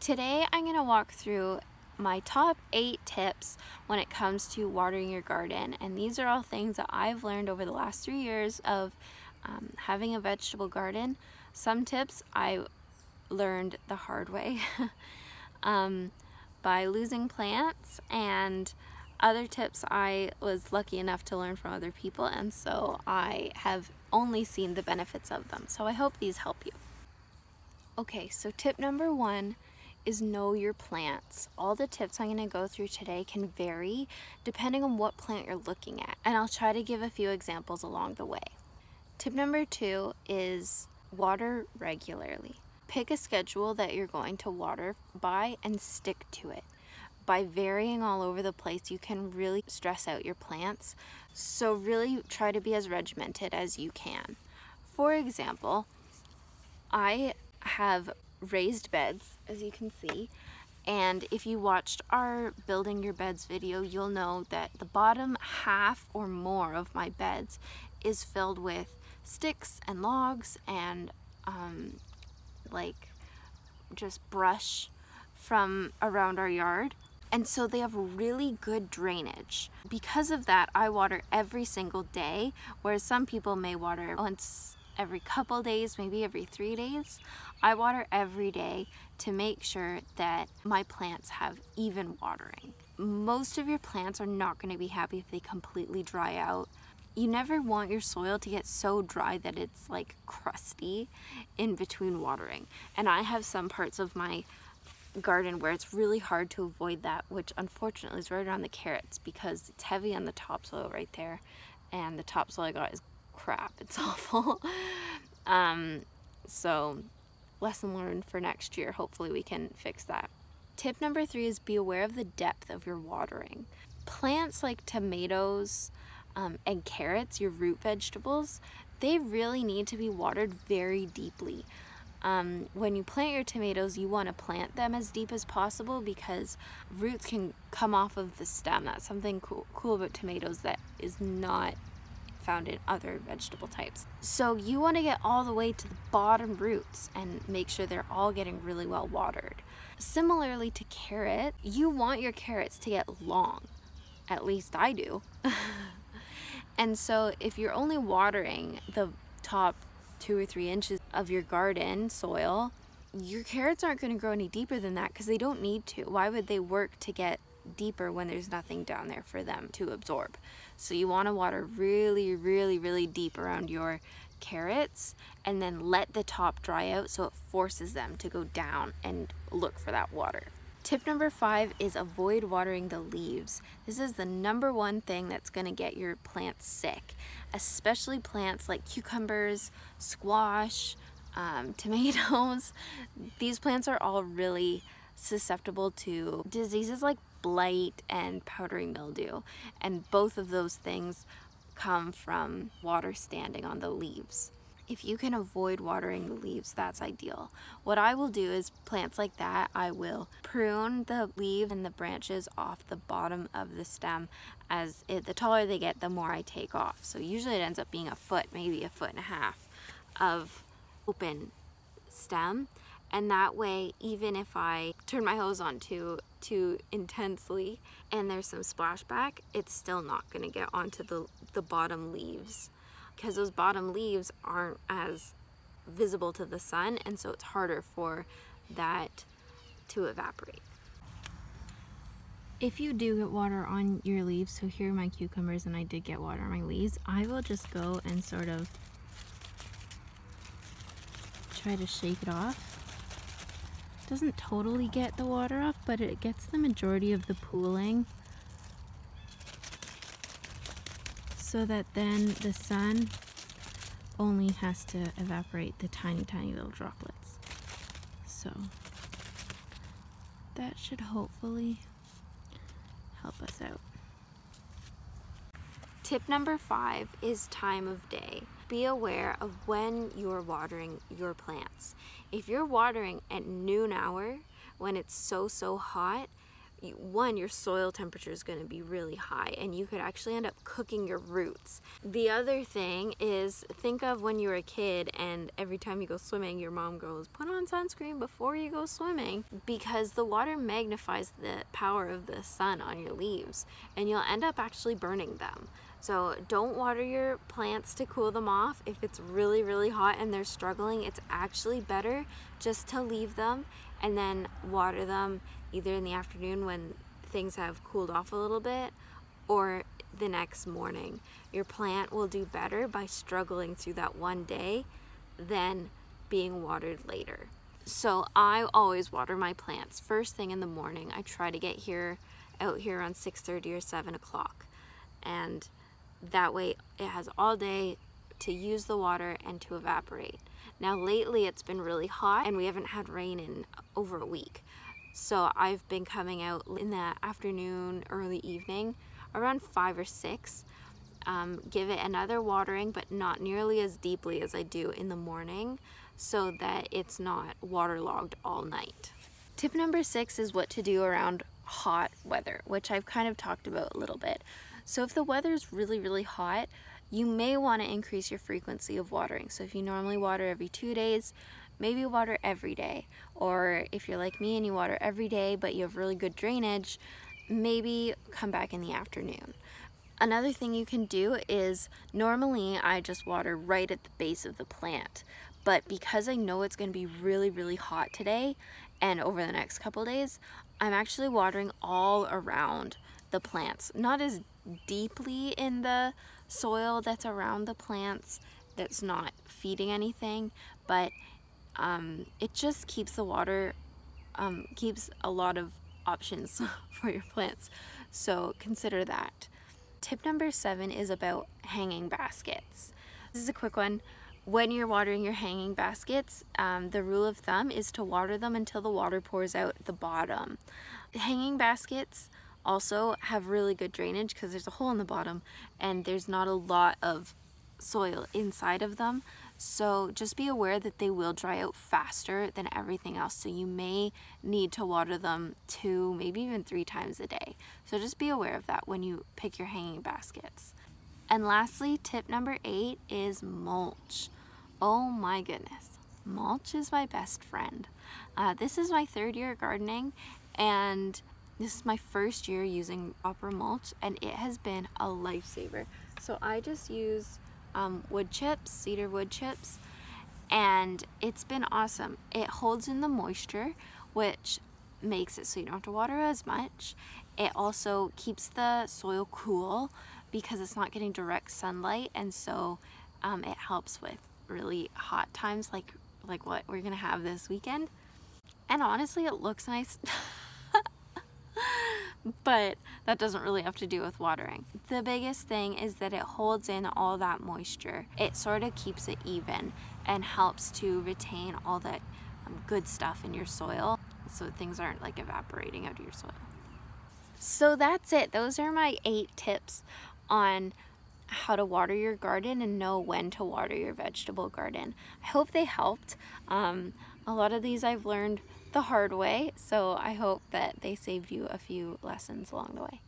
Today I'm going to walk through my top 8 tips when it comes to watering your garden, and these are all things that I've learned over the last 3 years of having a vegetable garden. Some tips I learned the hard way by losing plants, and other tips I was lucky enough to learn from other people, and so I have only seen the benefits of them. So I hope these help you. Okay, so tip number 1 is know your plants. All the tips I'm going to go through today can vary depending on what plant you're looking at, and I'll try to give a few examples along the way. Tip number 2 is water regularly. Pick a schedule that you're going to water by and stick to it. By varying all over the place, you can really stress out your plants, so really try to be as regimented as you can. For example, I have raised beds, as you can see, and if you watched our building your beds video, you'll know that the bottom half or more of my beds is filled with sticks and logs and like just brush from around our yard, and so they have really good drainage. Because of that, I water every single day, whereas some people may water once every couple days, maybe every 3 days. I water every day to make sure that my plants have even watering. Most of your plants are not going to be happy if they completely dry out. You never want your soil to get so dry that it's like crusty in between watering. And I have some parts of my garden where it's really hard to avoid that, which unfortunately is right around the carrots because it's heavy on the topsoil right there, and the topsoil I got is crap. It's awful. So lesson learned for next year. Hopefully we can fix that. Tip number 3 is be aware of the depth of your watering. Plants like tomatoes and carrots, your root vegetables, they really need to be watered very deeply. When you plant your tomatoes, you want to plant them as deep as possible because roots can come off of the stem. That's something cool about tomatoes that is not found in other vegetable types. So you want to get all the way to the bottom roots and make sure they're all getting really well watered. Similarly to carrot, you want your carrots to get long. At least I do. And so if you're only watering the top 2 or 3 inches of your garden soil, your carrots aren't going to grow any deeper than that because they don't need to. Why would they work to get deeper when there's nothing down there for them to absorb? So you want to water really deep around your carrots and then let the top dry out so it forces them to go down and look for that water. Tip number 5 is avoid watering the leaves. This is the number 1 thing that's going to get your plants sick, especially plants like cucumbers, squash, tomatoes. These plants are all really susceptible to diseases like blight and powdery mildew, and both of those things come from water standing on the leaves. If you can avoid watering the leaves, that's ideal. What I will do is plants like that, I will prune the leaf and the branches off the bottom of the stem. The taller they get, the more I take off. So usually it ends up being a foot, maybe a 1.5 feet of open stem. And that way, even if I turn my hose on too intensely and there's some splashback, it's still not going to get onto the bottom leaves, because those bottom leaves aren't as visible to the sun, and so it's harder for that to evaporate. If you do get water on your leaves, so here are my cucumbers and I did get water on my leaves, I will just go and sort of try to shake it off. Doesn't totally get the water off, but it gets the majority of the pooling, so that then the sun only has to evaporate the tiny little droplets. So that should hopefully help us out. Tip number 5 is time of day. Be aware of when you're watering your plants. If you're watering at noon hour when it's so hot, one, your soil temperature is going to be really high and you could actually end up cooking your roots. The other thing is, think of when you were a kid and every time you go swimming, your mom goes, put on sunscreen before you go swimming, because the water magnifies the power of the sun on your leaves and you'll end up actually burning them. So don't water your plants to cool them off. If it's really, really hot and they're struggling, it's actually better just to leave them and then water them either in the afternoon when things have cooled off a little bit or the next morning. Your plant will do better by struggling through that one day than being watered later. So I always water my plants first thing in the morning. I try to get out here around 6:30 or 7 o'clock, and that way it has all day to use the water and to evaporate. Now lately it's been really hot and we haven't had rain in over a week. So I've been coming out in the afternoon, early evening, around 5 or 6. Give it another watering, but not nearly as deeply as I do in the morning, so that it's not waterlogged all night. Tip number 6 is what to do around hot weather, which I've kind of talked about a little bit. So if the weather is really, really hot, you may want to increase your frequency of watering. So if you normally water every 2 days, maybe water every day. Or if you're like me and you water every day but you have really good drainage, maybe come back in the afternoon. Another thing you can do is, normally I just water right at the base of the plant, but because I know it's going to be really, really hot today and over the next couple days, I'm actually watering all around the plants, not as deeply in the soil that's around the plants that's not feeding anything, but it just keeps the water, keeps a lot of options for your plants. So consider that. Tip number 7 is about hanging baskets. This is a quick one. When you're watering your hanging baskets, the rule of thumb is to water them until the water pours out at the bottom. Hanging baskets also have really good drainage because there's a hole in the bottom and there's not a lot of soil inside of them. So just be aware that they will dry out faster than everything else. So you may need to water them 2, maybe even 3 times a day. So just be aware of that when you pick your hanging baskets. And lastly, tip number 8 is mulch. Oh my goodness, mulch is my best friend. This is my 3rd year gardening and this is my 1st year using proper mulch and it has been a lifesaver. So I just use wood chips, cedar wood chips, and it's been awesome. It holds in the moisture, which makes it so you don't have to water as much. It also keeps the soil cool because it's not getting direct sunlight, and so it helps with really hot times like what we're gonna have this weekend. And honestly, it looks nice. But that doesn't really have to do with watering. The biggest thing is that it holds in all that moisture. It sort of keeps it even and helps to retain all that good stuff in your soil so things aren't like evaporating out of your soil. So that's it. Those are my 8 tips on how to water your garden and know when to water your vegetable garden. I hope they helped. A lot of these I've learned the hard way, so I hope that they saved you a few lessons along the way.